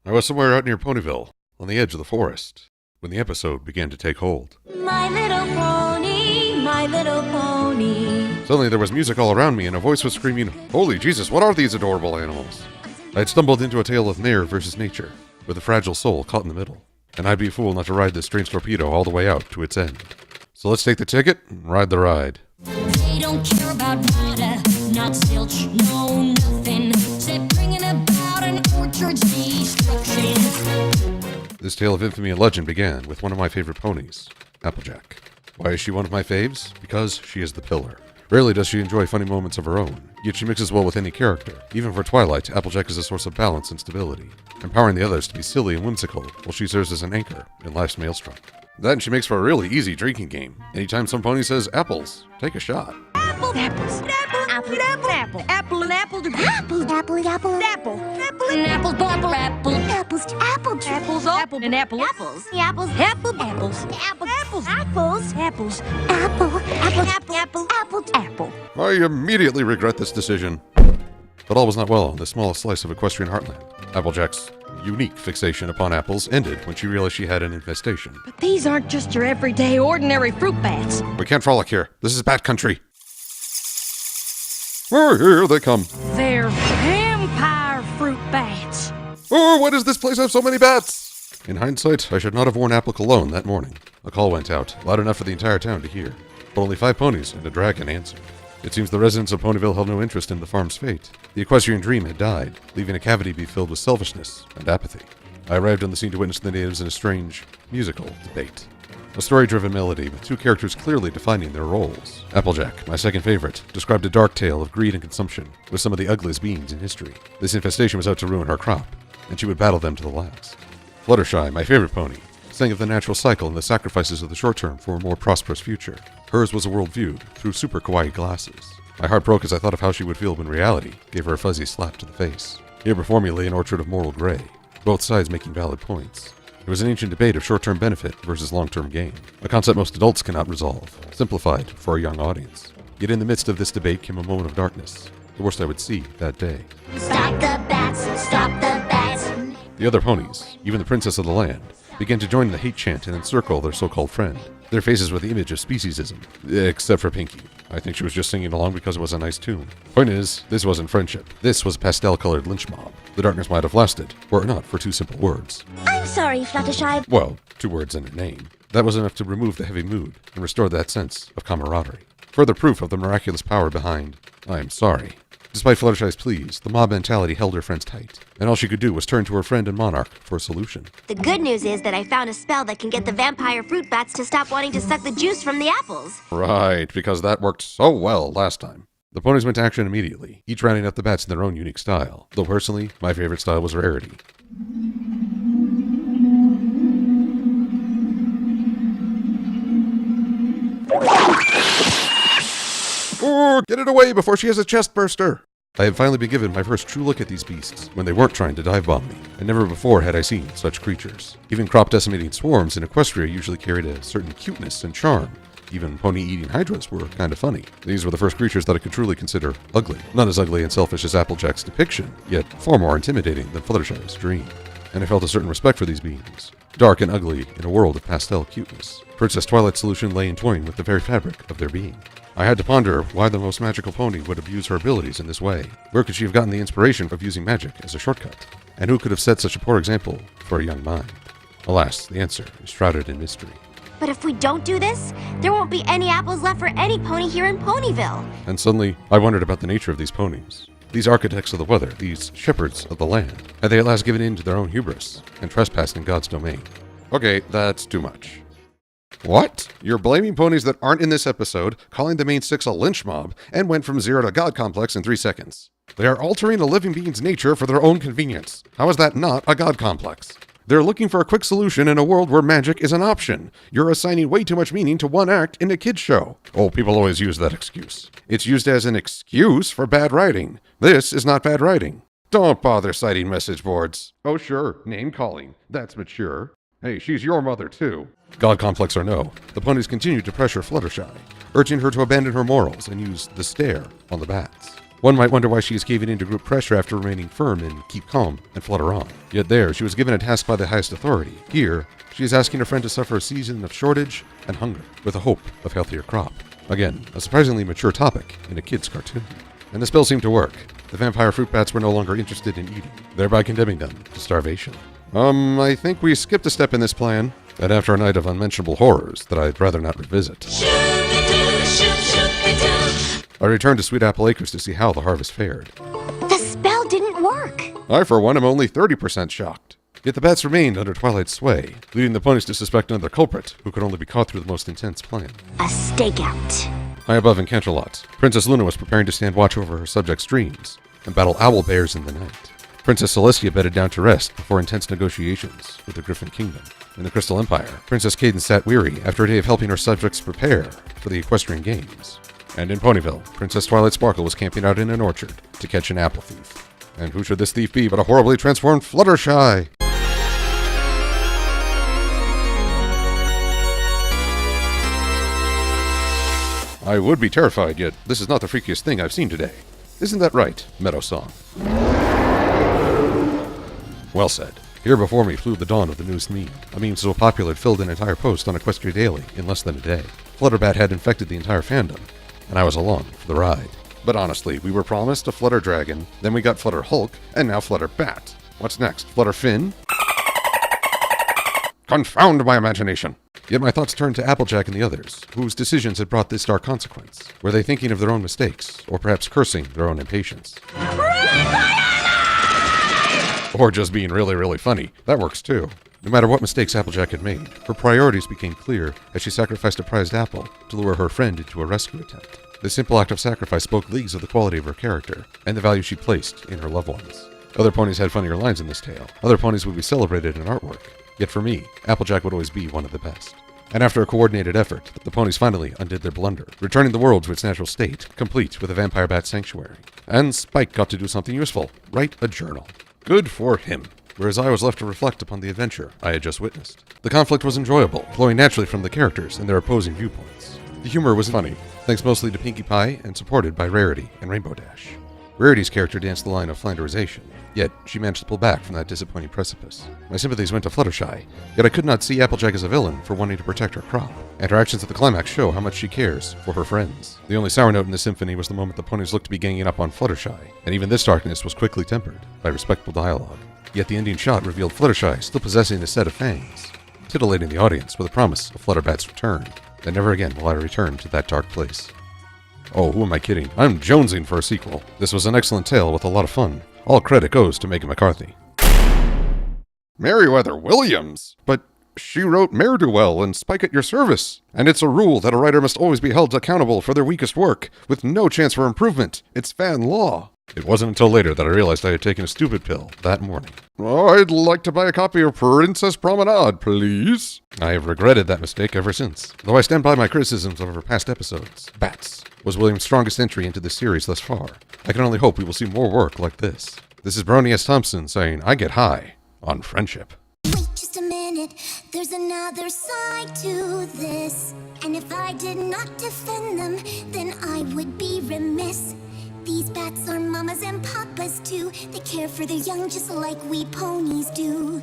I was somewhere out near Ponyville, on the edge of the forest, when the episode began to take hold. My little pony, my little pony. Suddenly there was music all around me and a voice was screaming, "Holy Jesus, what are these adorable animals?" I had stumbled into a tale of nature versus nature, with a fragile soul caught in the middle. And I'd be a fool not to ride this strange torpedo all the way out to its end. So let's take the ticket and ride the ride. They don't care about water, not zilch, no nothing. Except bringing about an orchard's destruction. This tale of infamy and legend began with one of my favorite ponies, Applejack. Why is she one of my faves? Because she is the pillar. Rarely does she enjoy funny moments of her own, yet she mixes well with any character. Even for Twilight, Applejack is a source of balance and stability, empowering the others to be silly and whimsical, while she serves as an anchor in life's maelstrom. Then she makes for a really easy drinking game. Anytime some pony says apples, take a shot. Apple, apples, apple, apple, apple, apple, apple, and apple, apple, apple, apple, apple, apple, and apple, apple, apple, apples, apple, apples, apple, and apple, apples, apples, apple, apples, apple, apples, apples, apples, apple, apple, apple, apple, apple. I immediately regret this decision. But all was not well on the smallest slice of equestrian heartland. Applejack's unique fixation upon apples ended when she realized she had an infestation. But these aren't just your everyday, ordinary fruit bats. We can't frolic here. This is bat country. Oh, here they come. They're vampire fruit bats. Oh, why does this place have so many bats? In hindsight, I should not have worn apple cologne that morning. A call went out, loud enough for the entire town to hear. But only 5 ponies and a dragon answered. It seems the residents of Ponyville held no interest in the farm's fate. The equestrian dream had died, leaving a cavity be filled with selfishness and apathy. I arrived on the scene to witness the natives in a strange, musical debate. A story-driven melody with 2 characters clearly defining their roles. Applejack, my second favorite, described a dark tale of greed and consumption with some of the ugliest beings in history. This infestation was out to ruin her crop, and she would battle them to the last. Fluttershy, my favorite pony, sang of the natural cycle and the sacrifices of the short term for a more prosperous future. Hers was a world viewed through super kawaii glasses. My heart broke as I thought of how she would feel when reality gave her a fuzzy slap to the face. Here before me lay an orchard of moral gray, both sides making valid points. It was an ancient debate of short-term benefit versus long-term gain, a concept most adults cannot resolve, simplified for a young audience. Yet in the midst of this debate came a moment of darkness, the worst I would see that day. Stop the bats, stop the bats. The other ponies, even the princess of the land, began to join the hate chant and encircle their so-called friend. Their faces were the image of speciesism, except for Pinky. I think she was just singing along because it was a nice tune. Point is, this wasn't friendship. This was a pastel-colored lynch mob. The darkness might have lasted, were it not for 2 simple words. I'm sorry, Fluttershy. Well, 2 words and a name. That was enough to remove the heavy mood and restore that sense of camaraderie. Further proof of the miraculous power behind, I'm sorry. Despite Fluttershy's pleas, the mob mentality held her friends tight, and all she could do was turn to her friend and monarch for a solution. The good news is that I found a spell that can get the vampire fruit bats to stop wanting to suck the juice from the apples. Right, because that worked so well last time. The ponies went to action immediately, each rounding up the bats in their own unique style, though personally, my favorite style was Rarity. Oh, get it away before she has a chest burster! I had finally been given my first true look at these beasts when they weren't trying to dive bomb me, and never before had I seen such creatures. Even crop decimating swarms in Equestria usually carried a certain cuteness and charm. Even pony-eating hydras were kind of funny. These were the first creatures that I could truly consider ugly. Not as ugly and selfish as Applejack's depiction, yet far more intimidating than Fluttershy's dream. And I felt a certain respect for these beings. Dark and ugly in a world of pastel cuteness. Princess Twilight's solution lay entwined with the very fabric of their being. I had to ponder why the most magical pony would abuse her abilities in this way. Where could she have gotten the inspiration of using magic as a shortcut? And who could have set such a poor example for a young mind? Alas, the answer is shrouded in mystery. But if we don't do this, there won't be any apples left for any pony here in Ponyville. And suddenly, I wondered about the nature of these ponies. These architects of the weather, these shepherds of the land. Had they at last given in to their own hubris and trespassed in God's domain? Okay, that's too much. What? You're blaming ponies that aren't in this episode, calling the main 6 a lynch mob, and went from 0 to God complex in 3 seconds. They are altering a living being's nature for their own convenience. How is that not a God complex? They're looking for a quick solution in a world where magic is an option. You're assigning way too much meaning to one act in a kid's show. Oh, people always use that excuse. It's used as an excuse for bad writing. This is not bad writing. Don't bother citing message boards. Oh sure, name calling. That's mature. Hey, she's your mother too. God complex or no, the ponies continued to pressure Fluttershy, urging her to abandon her morals and use the stare on the bats. One might wonder why she is caving into group pressure after remaining firm and keep calm and flutter on. Yet there, she was given a task by the highest authority. Here, she is asking her friend to suffer a season of shortage and hunger with the hope of healthier crop. Again, a surprisingly mature topic in a kid's cartoon. And the spell seemed to work. The vampire fruit bats were no longer interested in eating, thereby condemning them to starvation. I think we skipped a step in this plan, and after a night of unmentionable horrors that I'd rather not revisit, I returned to Sweet Apple Acres to see how the harvest fared. The spell didn't work. I, for one, am only 30% shocked. Yet the bats remained under Twilight's sway, leading the ponies to suspect another culprit who could only be caught through the most intense plan. A stakeout. High above in Canterlot, Princess Luna was preparing to stand watch over her subjects' dreams and battle owl bears in the night. Princess Celestia bedded down to rest before intense negotiations with the Griffin Kingdom. In the Crystal Empire, Princess Cadence sat weary after a day of helping her subjects prepare for the Equestrian Games. And in Ponyville, Princess Twilight Sparkle was camping out in an orchard to catch an apple thief. And who should this thief be but a horribly transformed Fluttershy? I would be terrified, yet this is not the freakiest thing I've seen today. Isn't that right, Meadow Song? Well said. Here before me flew the dawn of the newest meme. A meme so popular it filled an entire post on Equestria Daily in less than a day. Flutterbat had infected the entire fandom, and I was along for the ride. But honestly, we were promised a Flutter Dragon, then we got Flutter Hulk, and now Flutter Bat. What's next? Flutter Finn? Confound my imagination! Yet my thoughts turned to Applejack and the others, whose decisions had brought this dark consequence. Were they thinking of their own mistakes, or perhaps cursing their own impatience? Or just being really, really funny. That works too. No matter what mistakes Applejack had made, her priorities became clear as she sacrificed a prized apple to lure her friend into a rescue attempt. This simple act of sacrifice spoke leagues of the quality of her character, and the value she placed in her loved ones. Other ponies had funnier lines in this tale. Other ponies would be celebrated in artwork. Yet for me, Applejack would always be one of the best. And after a coordinated effort, the ponies finally undid their blunder, returning the world to its natural state, complete with a vampire bat sanctuary. And Spike got to do something useful, write a journal. Good for him. Whereas I was left to reflect upon the adventure I had just witnessed. The conflict was enjoyable, flowing naturally from the characters and their opposing viewpoints. The humor was funny, thanks mostly to Pinkie Pie and supported by Rarity and Rainbow Dash. Rarity's character danced the line of Flanderization, yet she managed to pull back from that disappointing precipice. My sympathies went to Fluttershy, yet I could not see Applejack as a villain for wanting to protect her crop, and her actions at the climax show how much she cares for her friends. The only sour note in the symphony was the moment the ponies looked to be ganging up on Fluttershy, and even this darkness was quickly tempered by respectful dialogue. Yet the ending shot revealed Fluttershy still possessing a set of fangs, titillating the audience with a promise of Flutterbat's return. Then never again will I return to that dark place. Oh, who am I kidding? I'm jonesing for a sequel. This was an excellent tale with a lot of fun. All credit goes to Megan McCarthy. Meriwether Williams! But she wrote Ne'er-do-well and Spike at Your Service. And it's a rule that a writer must always be held accountable for their weakest work, with no chance for improvement. It's fan law. It wasn't until later that I realized I had taken a stupid pill that morning. Oh, I'd like to buy a copy of Princess Promenade, please. I have regretted that mistake ever since. Though I stand by my criticisms of her past episodes. Bats was William's strongest entry into this series thus far. I can only hope we will see more work like this. This is Brony S. Thompson saying, I get high on friendship. Wait just a minute, there's another side to this. And if I did not defend them, then I would be remiss. These bats are mamas and papas too. They care for their young just like we ponies do.